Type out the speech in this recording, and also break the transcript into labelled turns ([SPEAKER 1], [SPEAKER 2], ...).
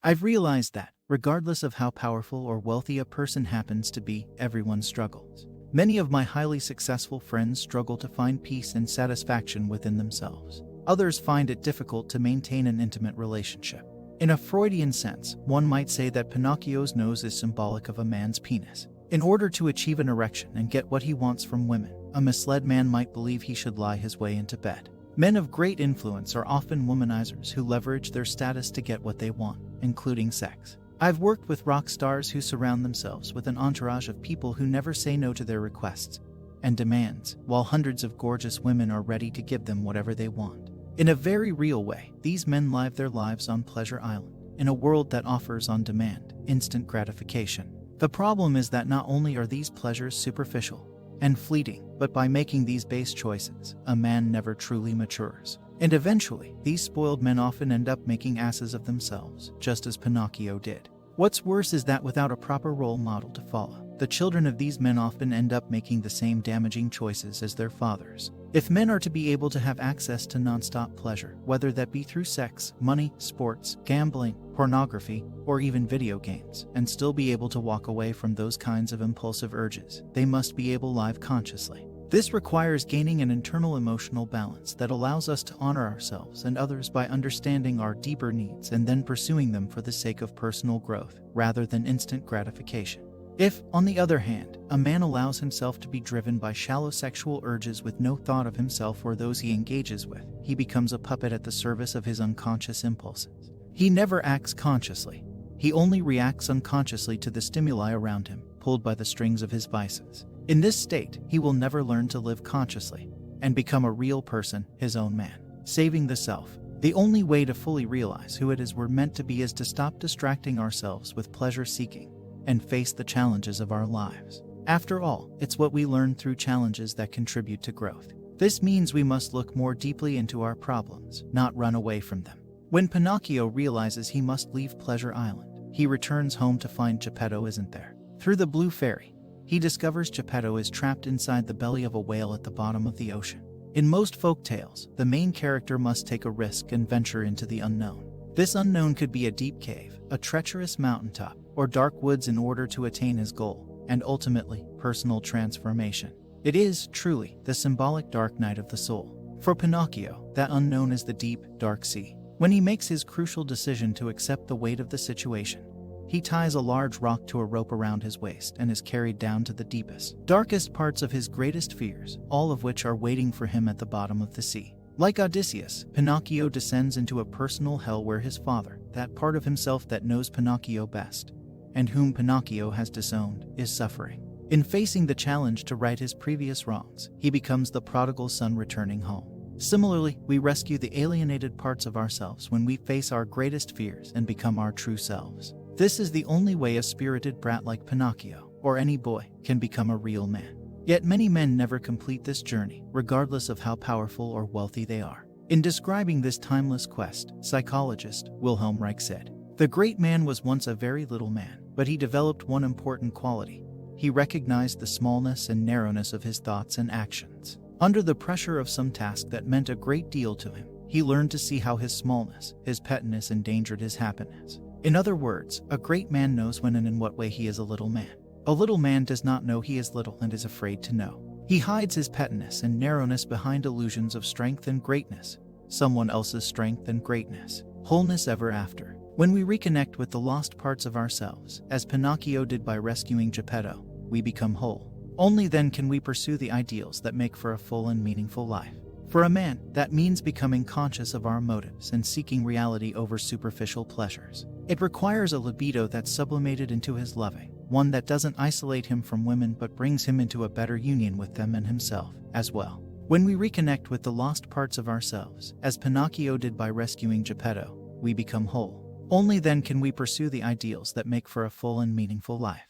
[SPEAKER 1] I've realized that, regardless of how powerful or wealthy a person happens to be, everyone struggles. Many of my highly successful friends struggle to find peace and satisfaction within themselves. Others find it difficult to maintain an intimate relationship. In a Freudian sense, one might say that Pinocchio's nose is symbolic of a man's penis. In order to achieve an erection and get what he wants from women, a misled man might believe he should lie his way into bed. Men of great influence are often womanizers who leverage their status to get what they want, including sex. I've worked with rock stars who surround themselves with an entourage of people who never say no to their requests and demands, while hundreds of gorgeous women are ready to give them whatever they want. In a very real way, these men live their lives on Pleasure Island, in a world that offers on-demand, instant gratification. The problem is that not only are these pleasures superficial and fleeting, but by making these base choices, a man never truly matures. And eventually, these spoiled men often end up making asses of themselves, just as Pinocchio did. What's worse is that without a proper role model to follow, the children of these men often end up making the same damaging choices as their fathers. If men are to be able to have access to non-stop pleasure, whether that be through sex, money, sports, gambling, pornography, or even video games, and still be able to walk away from those kinds of impulsive urges, they must be able to live consciously. This requires gaining an internal emotional balance that allows us to honor ourselves and others by understanding our deeper needs and then pursuing them for the sake of personal growth, rather than instant gratification. If, on the other hand, a man allows himself to be driven by shallow sexual urges with no thought of himself or those he engages with, he becomes a puppet at the service of his unconscious impulses. He never acts consciously. He only reacts unconsciously to the stimuli around him, pulled by the strings of his vices. In this state, he will never learn to live consciously and become a real person, his own man. Saving the self. The only way to fully realize who it is we're meant to be is to stop distracting ourselves with pleasure-seeking and face the challenges of our lives. After all, it's what we learn through challenges that contribute to growth. This means we must look more deeply into our problems, not run away from them. When Pinocchio realizes he must leave Pleasure Island, he returns home to find Geppetto isn't there. Through the Blue Fairy, he discovers Geppetto is trapped inside the belly of a whale at the bottom of the ocean. In most folk tales, the main character must take a risk and venture into the unknown. This unknown could be a deep cave, a treacherous mountaintop, or dark woods in order to attain his goal, and ultimately, personal transformation. It is, truly, the symbolic dark night of the soul. For Pinocchio, that unknown is the deep, dark sea. When he makes his crucial decision to accept the weight of the situation, he ties a large rock to a rope around his waist and is carried down to the deepest, darkest parts of his greatest fears, all of which are waiting for him at the bottom of the sea. Like Odysseus, Pinocchio descends into a personal hell where his father, that part of himself that knows Pinocchio best, and whom Pinocchio has disowned, is suffering. In facing the challenge to right his previous wrongs, he becomes the prodigal son returning home. Similarly, we rescue the alienated parts of ourselves when we face our greatest fears and become our true selves. This is the only way a spirited brat like Pinocchio, or any boy, can become a real man. Yet many men never complete this journey, regardless of how powerful or wealthy they are. In describing this timeless quest, psychologist Wilhelm Reich said, "The great man was once a very little man, but he developed one important quality. He recognized the smallness and narrowness of his thoughts and actions. Under the pressure of some task that meant a great deal to him, he learned to see how his smallness, his pettiness endangered his happiness." In other words, a great man knows when and in what way he is a little man. A little man does not know he is little and is afraid to know. He hides his pettiness and narrowness behind illusions of strength and greatness, someone else's strength and greatness, wholeness ever after. When we reconnect with the lost parts of ourselves, as Pinocchio did by rescuing Geppetto, we become whole. Only then can we pursue the ideals that make for a full and meaningful life. For a man, that means becoming conscious of our motives and seeking reality over superficial pleasures. It requires a libido that's sublimated into his loving, one that doesn't isolate him from women but brings him into a better union with them and himself, as well. When we reconnect with the lost parts of ourselves, as Pinocchio did by rescuing Geppetto, we become whole. Only then can we pursue the ideals that make for a full and meaningful life.